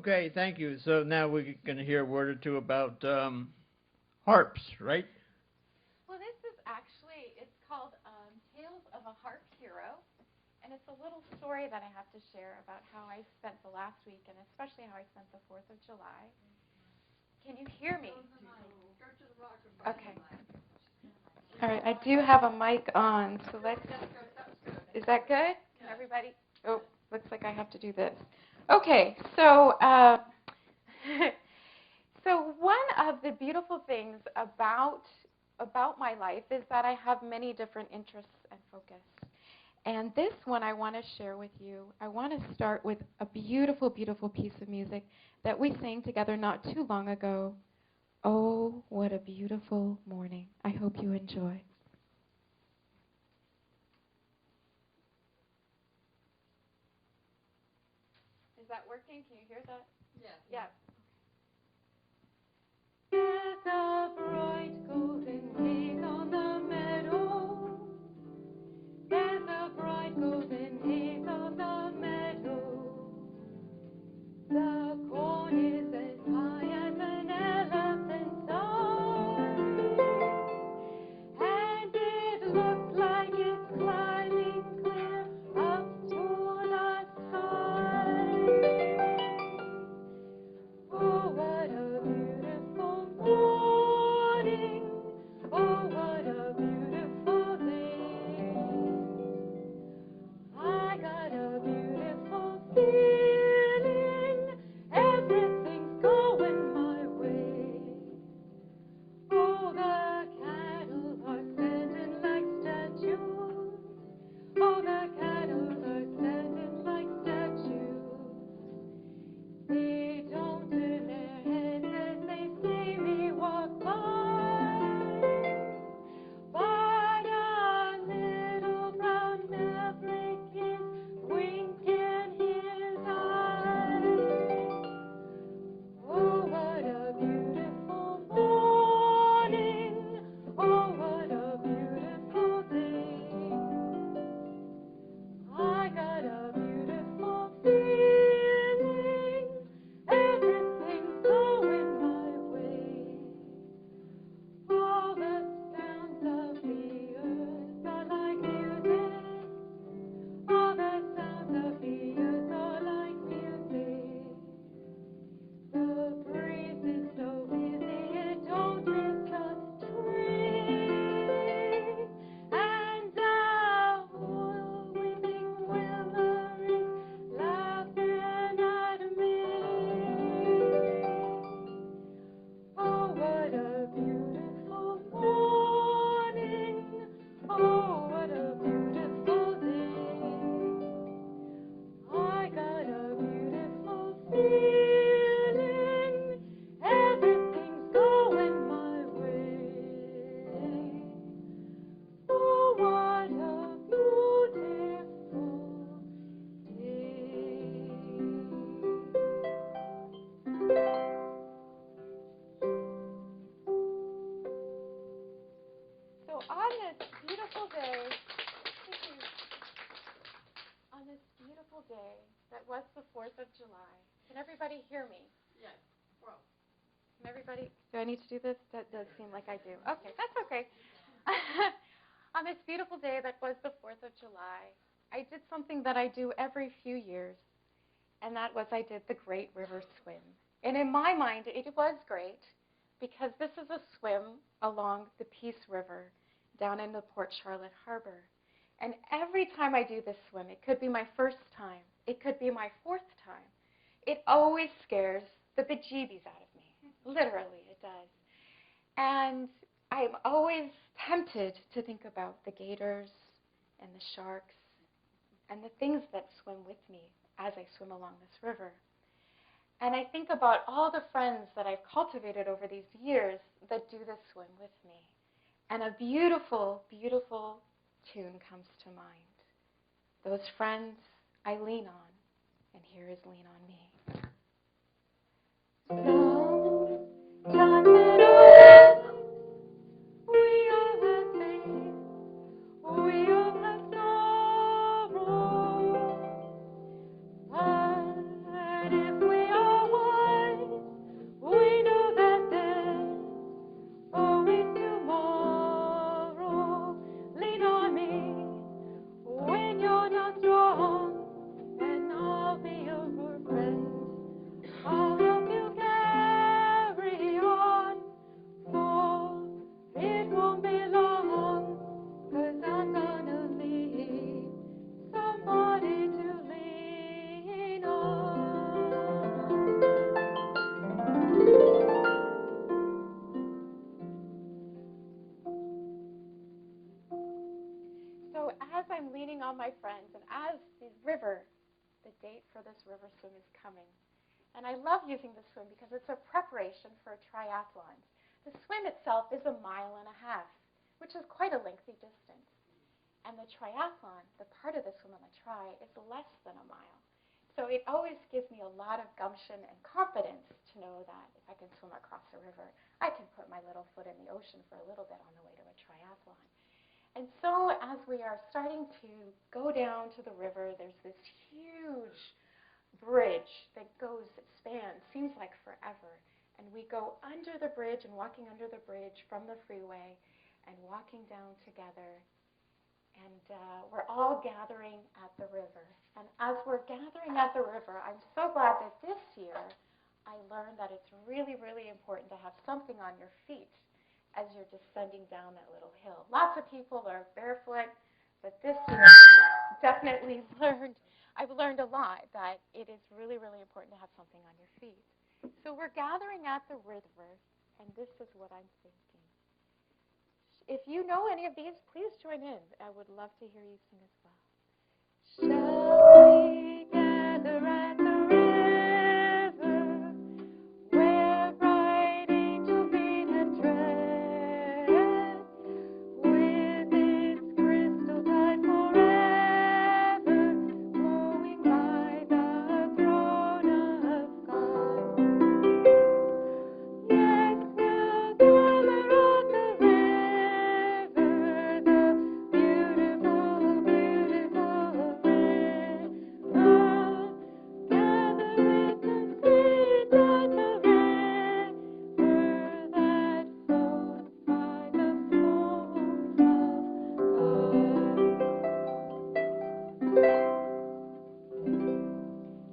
Okay, thank you. So now we're going to hear a word or two about harps, right? Well, this is actually, it's called Tales of a Harp Hero, and it's a little story that I have to share about how I spent the last week, and especially how I spent the 4th of July. Can you hear me? Okay. All right, I do have a mic on, so let's, is that good? Can everybody, oh, looks like I have to do this. Okay, so, so one of the beautiful things about my life is that I have many different interests and focus. And this one I want to share with you. I want to start with a beautiful, beautiful piece of music that we sang together not too long ago. Oh, what a beautiful morning. I hope you enjoy. Is that working? Can you hear that? Yeah. Yeah. There's a bright golden haze on the meadow. There's a bright golden haze on the meadow. The corn is as high as an elephant's eye, and it looks like it's climbing clear up to the sky. Oh, what a beautiful morning. Oh, what a beautiful day. I got a beautiful feeling. Everything's going my way. Oh, the cattle are standing like statues. Oh, the cattle are standing like statues. They don't turn their heads as they see me walk by. But a little brown maverick is winking his eye. Oh, what a beautiful morning. Oh, what a beautiful day. I got a beautiful feeling. Everything's going my way. All the sounds of the earth are like music. All the sounds of the earth are like music. The breeze is so easy it don't miss a tree. And the weeping willow is laughing at me. Oh, what a beautiful morning. Oh, what a beautiful day. I got a beautiful feeling. Everything's going my way. Oh, what a beautiful day. So on this beautiful day, on this beautiful day that was the 4th of July, can everybody hear me? Yes. Well. Can everybody, do I need to do this? That does seem like I do. Okay, that's okay. On this beautiful day that was the 4th of July, I did something that I do every few years, and that was I did the Great River Swim. And in my mind, it was great because this is a swim along the Peace River down in the Port Charlotte Harbor. And every time I do this swim, it could be my first time, it could be my 4th time, it always scares the bejeebies out of me. Literally, it does. And I'm always tempted to think about the gators and the sharks and the things that swim with me as I swim along this river. And I think about all the friends that I've cultivated over these years that do this swim with me. And a beautiful, beautiful tune comes to mind. Those friends I lean on, and here is Lean on Me. Sometimes in our lives, we all have pain, we all have sorrow. But if we are all my friends, and as the date for this river swim is coming. And I love using the swim because it's a preparation for a triathlon. The swim itself is 1.5 miles, which is quite a lengthy distance. And the triathlon, the part of the swim on the tri, is less than 1 mile. So it always gives me a lot of gumption and confidence to know that if I can swim across a river, I can put my little foot in the ocean for a little bit on the way to a triathlon. And so as we are starting to go down to the river, there's this huge bridge that spans, seems like forever. And we go under the bridge and walking under the bridge from the freeway and walking down together. And we're all gathering at the river. And as we're gathering at the river, I'm so glad that this year I learned that it's really, really important to have something on your feet as you're descending down that little hill. Lots of people are barefoot, but this year I've learned a lot that it is really, really important to have something on your feet. So we're gathering at the river, and this is what I'm thinking. If you know any of these, please join in. I would love to hear you sing as well. Shall we gather at the river, where bright angels bathe and tread, with its crystal tide forever, flowing by the throne of God. Yes, we'll gather at the river, the beautiful, beautiful river. Gather with the seeds at the river that flows by the flows of God.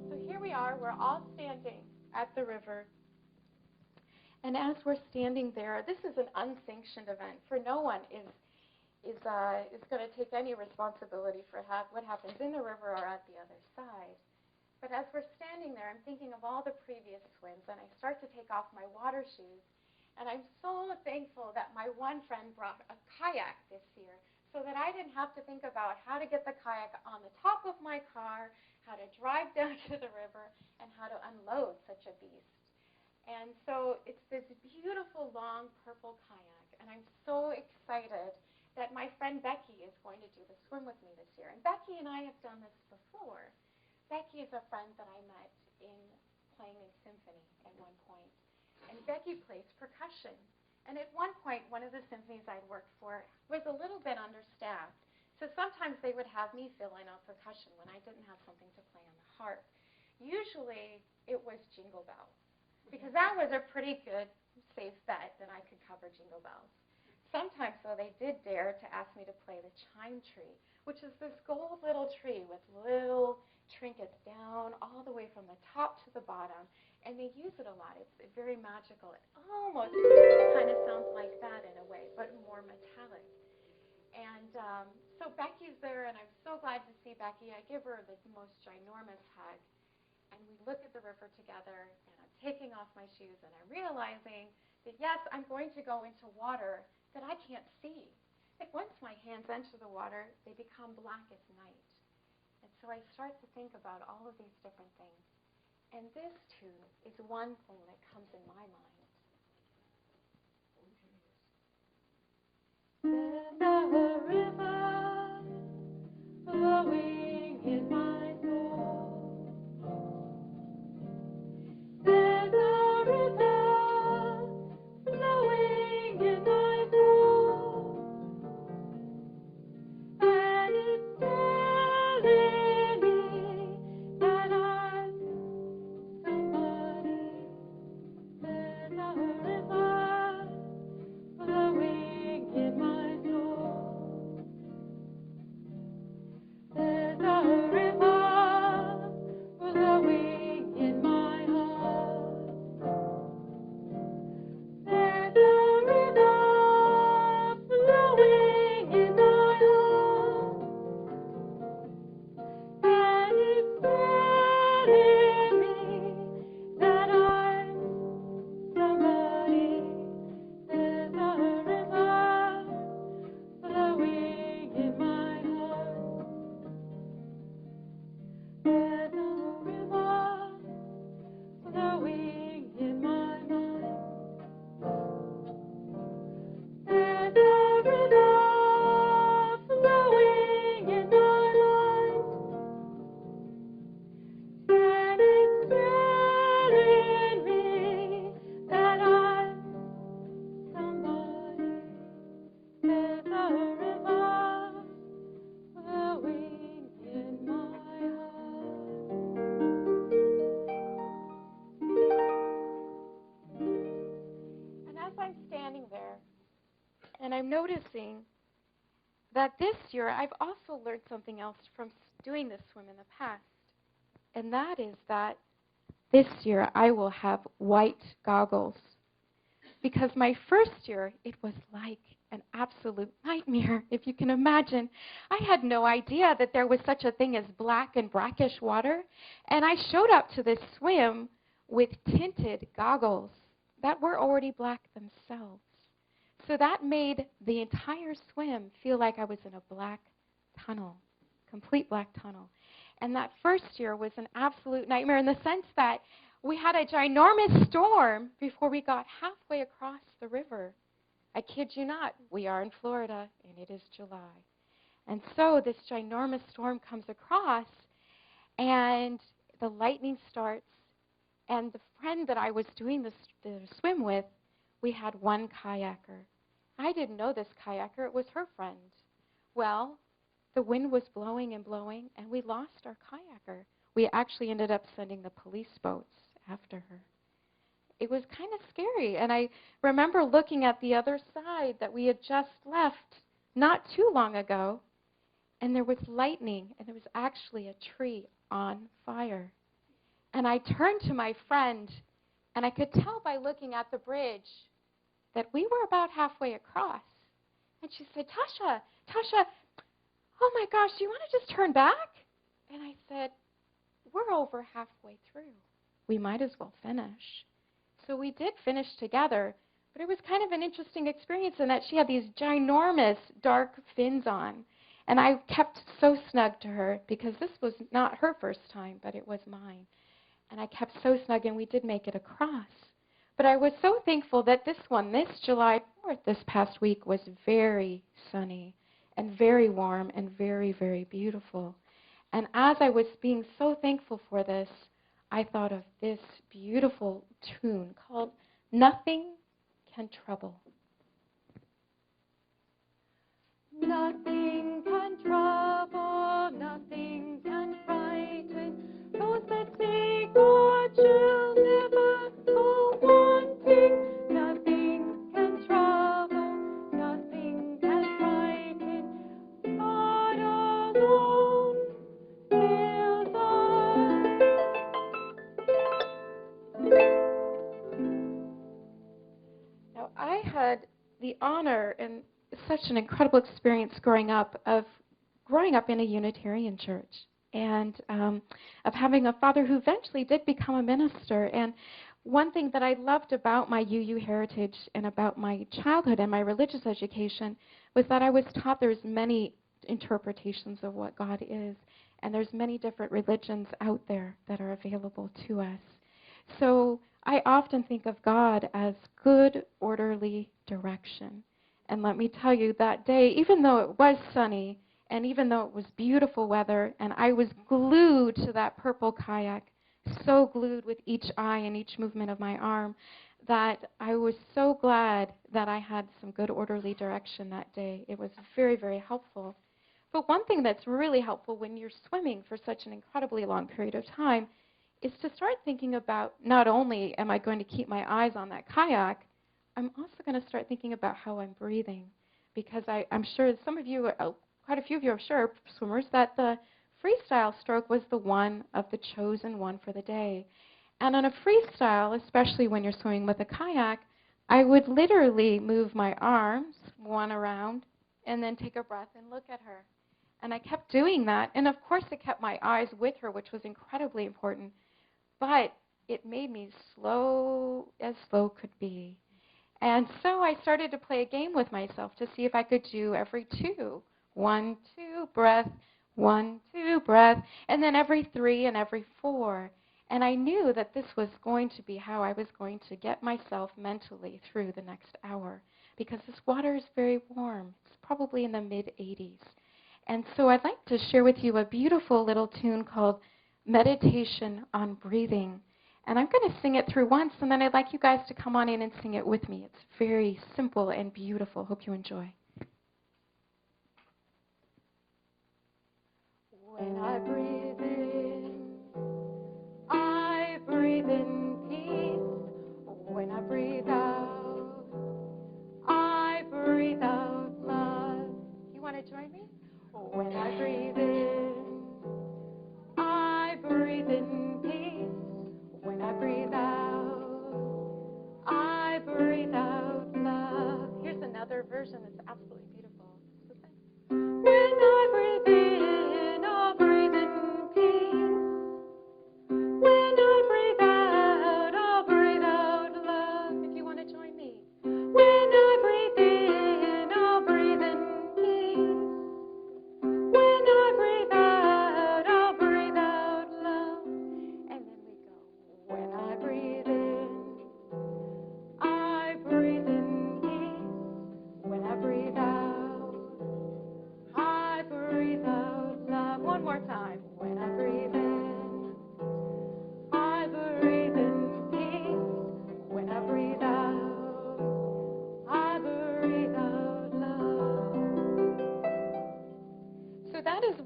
So here we are, we're all standing at the river. And as we're standing there, this is an unsanctioned event, for no one is going to take any responsibility for what happens in the river or at the other side. But as we're standing there, I'm thinking of all the previous swims, and I start to take off my water shoes. And I'm so thankful that my one friend brought a kayak this year so that I didn't have to think about how to get the kayak on the top of my car, how to drive down to the river, and how to unload such a beast. And so it's this beautiful, long, purple kayak, and I'm so excited that my friend Becky is going to do the swim with me this year. And Becky and I have done this before. Becky is a friend that I met playing in symphony at one point. And Becky plays percussion. And at one point, one of the symphonies I'd worked for was a little bit understaffed. So sometimes they would have me fill in on percussion when I didn't have something to play on the harp. Usually, it was Jingle Bells, because that was a pretty good, safe bet that I could cover Jingle Bells. Sometimes, though, they did dare to ask me to play the chime tree, which is this gold little tree with little trinkets down all the way from the top to the bottom. And they use it a lot. It's very magical. It almost kind of sounds like that in a way, but more metallic. And so Becky's there, and I'm so glad to see Becky. I give her the most ginormous hug. And we look at the river together, and I'm taking off my shoes, and I'm realizing that, yes, I'm going to go into water that I can't see. Like once my hands enter the water, they become black as night. And so I start to think about all of these different things. And this, too, is one thing that comes in my mind. There's a river flowing in my soul. There's a river flowing in my soul, and it's telling me that I'm somebody. There's a river flowing in my soul. I'm noticing that this year I've also learned something else from doing this swim in the past. And that is that this year I will have white goggles. Because my first year, it was like an absolute nightmare, if you can imagine. I had no idea that there was such a thing as black and brackish water. And I showed up to this swim with tinted goggles that were already black themselves. So that made the entire swim feel like I was in a black tunnel, complete black tunnel. And that first year was an absolute nightmare in the sense that we had a ginormous storm before we got halfway across the river. I kid you not, we are in Florida, and it is July. And so this ginormous storm comes across, and the lightning starts, and the friend that I was doing the swim with, we had one kayaker. I didn't know this kayaker. It was her friend. Well, the wind was blowing and blowing, and we lost our kayaker. We actually ended up sending the police boats after her. It was kind of scary, and I remember looking at the other side that we had just left not too long ago, and there was lightning, and there was actually a tree on fire. And I turned to my friend, and I could tell by looking at the bridge that we were about halfway across. And she said, Tasha, oh my gosh, do you want to just turn back? And I said, we're over halfway through. We might as well finish. So we did finish together, but it was kind of an interesting experience in that she had these ginormous dark fins on. And I kept so snug to her because this was not her first time, but it was mine. And I kept so snug, and we did make it across. But I was so thankful that this July 4th, this past week, was very sunny and very warm and very, very beautiful. And as I was being so thankful for this, I thought of this beautiful tune called Nothing Can Trouble. Nothing can trouble, nothing can frighten those that seek God shall never go wanting. Nothing can trouble, nothing can frighten. God alone fills us. Now, I had the honor and such an incredible experience growing up in a Unitarian church, and of having a father who eventually did become a minister. And one thing that I loved about my UU heritage and about my childhood and my religious education was that I was taught there's many interpretations of what God is, and there's many different religions out there that are available to us. So I often think of God as good, orderly direction. And let me tell you, that day, even though it was sunny, and even though it was beautiful weather, and I was glued to that purple kayak, so glued with each eye and each movement of my arm, that I was so glad that I had some good, orderly direction that day. It was very, very helpful. But one thing that's really helpful when you're swimming for such an incredibly long period of time is to start thinking about, not only am I going to keep my eyes on that kayak, I'm also going to start thinking about how I'm breathing. Because I'm sure some of you, quite a few of you are sure, swimmers, that the freestyle stroke was the one of the chosen one for the day. And on a freestyle, especially when you're swimming with a kayak, I would literally move my arms one around and then take a breath and look at her. And I kept doing that. And of course, it kept my eyes with her, which was incredibly important. But it made me slow as slow could be. And so I started to play a game with myself to see if I could do every two. 1, 2, breath. 1, 2, breath. And then every 3 and every 4. And I knew that this was going to be how I was going to get myself mentally through the next hour. Because this water is very warm. It's probably in the mid-80s. And so I'd like to share with you a beautiful little tune called Meditation on Breathing. And I'm going to sing it through once, and then I'd like you guys to come on in and sing it with me. It's very simple and beautiful. Hope you enjoy. When I breathe in, I breathe in peace. When I breathe out, I breathe out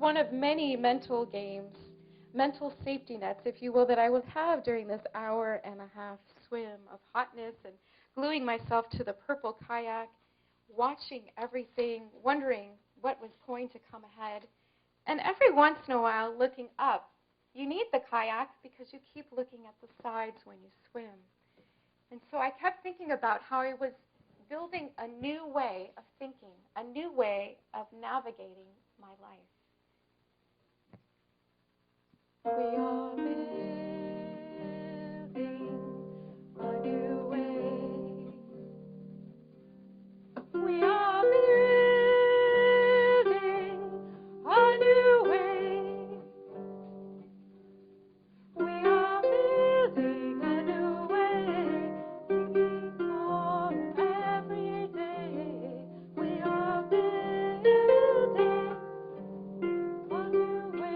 one of many mental games, mental safety nets, if you will, that I would have during this hour-and-a-half swim of hotness and gluing myself to the purple kayak, watching everything, wondering what was going to come ahead, and every once in a while looking up. You need the kayak because you keep looking at the sides when you swim. And so I kept thinking about how I was building a new way of thinking, a new way of navigating my life. We are living a new way. We are living a new way. We are living a new way, singing on every day. We are building a new way.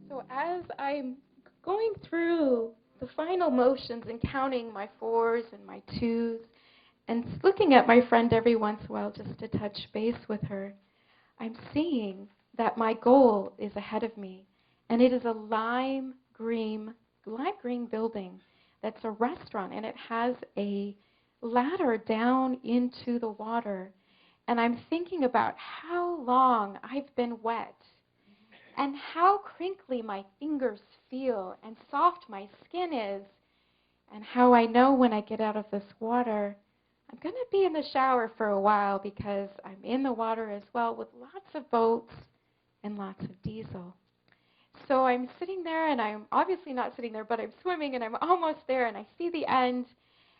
So as I'm going through the final motions and counting my 4s and my 2s, and looking at my friend every once in a while just to touch base with her, I'm seeing that my goal is ahead of me. And it is a lime green building that's a restaurant. And it has a ladder down into the water. And I'm thinking about how long I've been wet and how crinkly my fingers feel and soft my skin is, and how I know when I get out of this water I'm going to be in the shower for a while because I'm in the water as well with lots of boats and lots of diesel. So I'm sitting there, and I'm obviously not sitting there, but I'm swimming, and I'm almost there, and I see the end,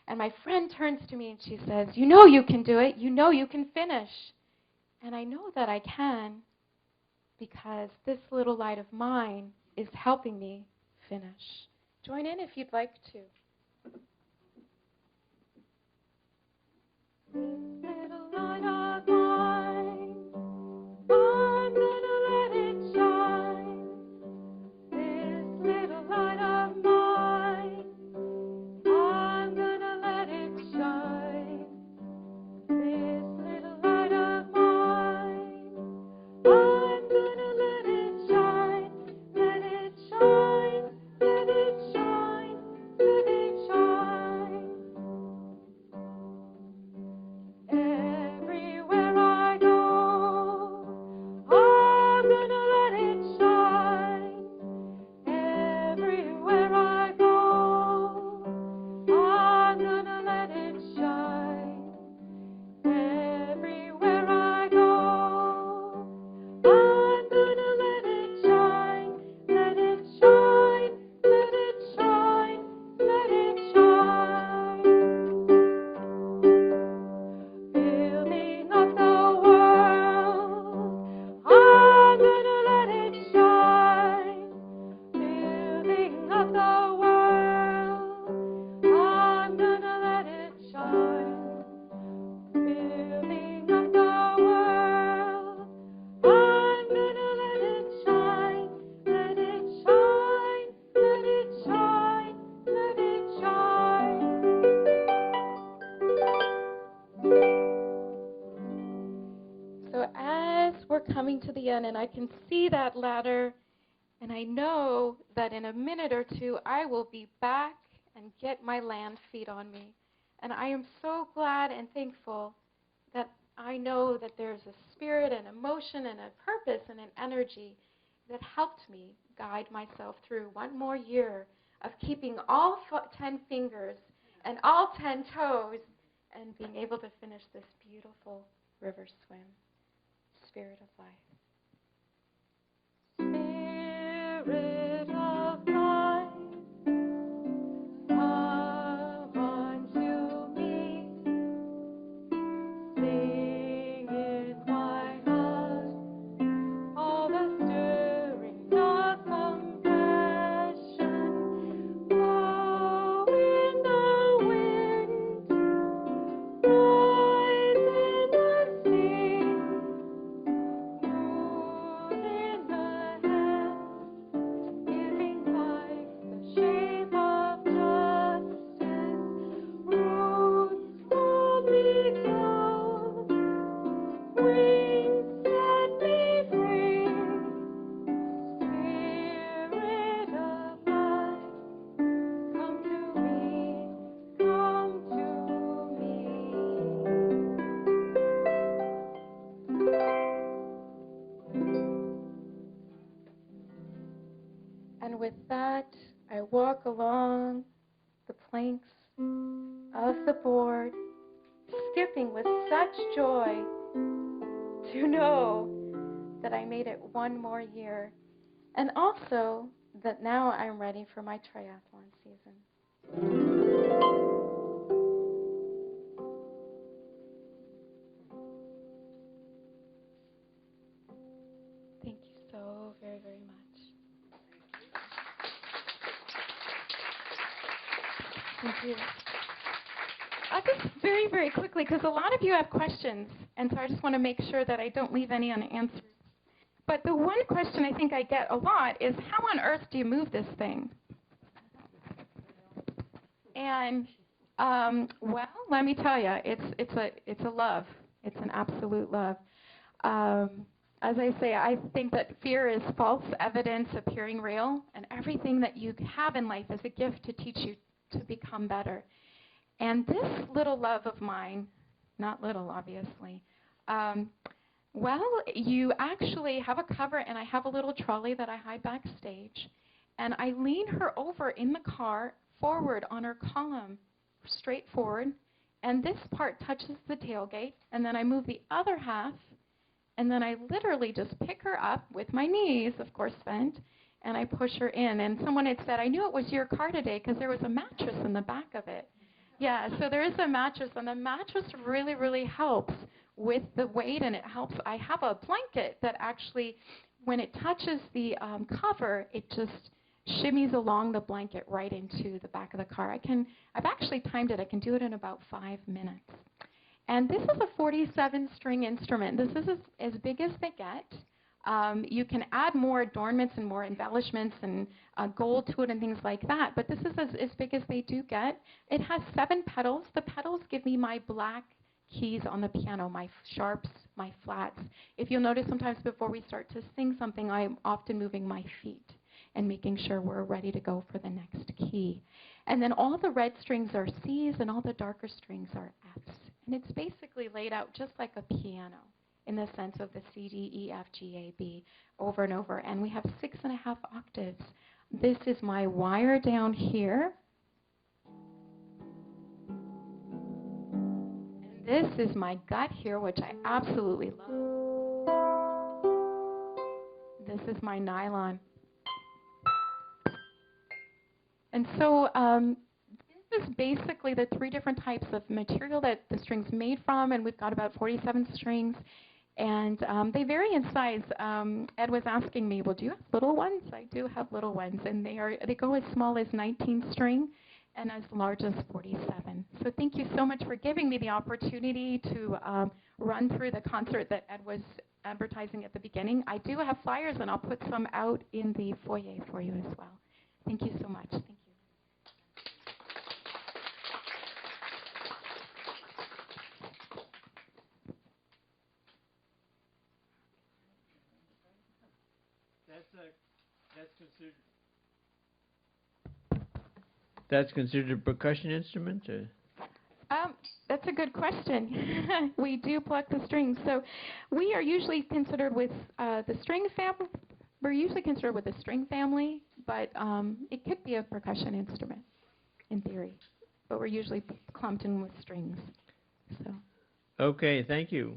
and my friend turns to me and she says, "You know you can do it. You know you can finish." And I know that I can because this little light of mine is helping me finish. Join in if you'd like to. This little light of mine, I'm gonna let it shine. This little light of mine, I'm gonna let it shine. This little light of mine, I'm gonna let it shine. Let it shine, let it shine, let it shine. Everywhere I go, I'm gonna let it shine. Everywhere I go, I'm gonna let it shine. Everywhere I go, I'm gonna let it shine. Let it shine, let it shine, let it shine. Building up the world, I'm gonna let it shine. Building up the world, I'm gonna let it shine. Building up the world, I'm gonna let it shine. Let it shine, let it shine, let it shine. So as we're coming to the end, and I can see that ladder, and I know that in a minute or two I will be back and get my land feet on me. And I am so glad and thankful that I know that there's a spirit and emotion and a purpose and an energy that helped me guide myself through one more year of keeping all 10 fingers and all 10 toes and being able to finish this beautiful river swim. Spirit of life. Spirit of life, come unto me. Sing in my heart all the stirrings of compassion. Blow in the wind, rise in the sea. And with that, I walk along the planks of the board, skipping with such joy to know that I made it one more year, and also that now I'm ready for my triathlon season. Thank you so very, very much. Thank you. I'll just very, very quickly, because a lot of you have questions, and so I just want to make sure that I don't leave any unanswered. But the one question I think I get a lot is, how on earth do you move this thing? And, well, let me tell you, it's a love. It's an absolute love. As I say, I think that fear is false evidence appearing real, and everything that you have in life is a gift to teach you to become better. And this little love of mine, not little, obviously, well, you actually have a cover, and I have a little trolley that I hide backstage, and I lean her over in the car forward on her column, straight forward, and this part touches the tailgate, and then I move the other half, and then I literally just pick her up with my knees, of course, bent, and I push her in. And someone had said, I knew it was your car today because there was a mattress in the back of it. Yeah, so there is a mattress, and the mattress really, really helps with the weight, and it helps. I have a blanket that actually, when it touches the cover, it just shimmies along the blanket right into the back of the car. I've actually timed it. I can do it in about 5 minutes. And this is a 47-string instrument. This is as big as they get. You can add more adornments and more embellishments and gold to it and things like that, but this is as big as they do get. It has 7 pedals. The pedals give me my black keys on the piano, my sharps, my flats. If you'll notice, sometimes before we start to sing something, I'm often moving my feet and making sure we're ready to go for the next key. And then all the red strings are C's and all the darker strings are F's. And it's basically laid out just like a piano in the sense of the C, D, E, F, G, A, B over and over. And we have 6.5 octaves. This is my wire down here. And this is my gut here, which I absolutely love. This is my nylon. And so this is basically the 3 different types of material that the string's made from, and we've got about 47 strings. And they vary in size. Ed was asking me, well, do you have little ones? I do have little ones, and they go as small as 19 string and as large as 47. So thank you so much for giving me the opportunity to run through the concert that Ed was advertising at the beginning. I do have flyers, and I'll put some out in the foyer for you as well. Thank you so much. Thank you. That's considered a percussion instrument? That's a good question. We do pluck the strings. So we are usually considered with the string family. We're usually considered with the string family, but it could be a percussion instrument in theory. But we're usually clumped in with strings. So. Okay, thank you.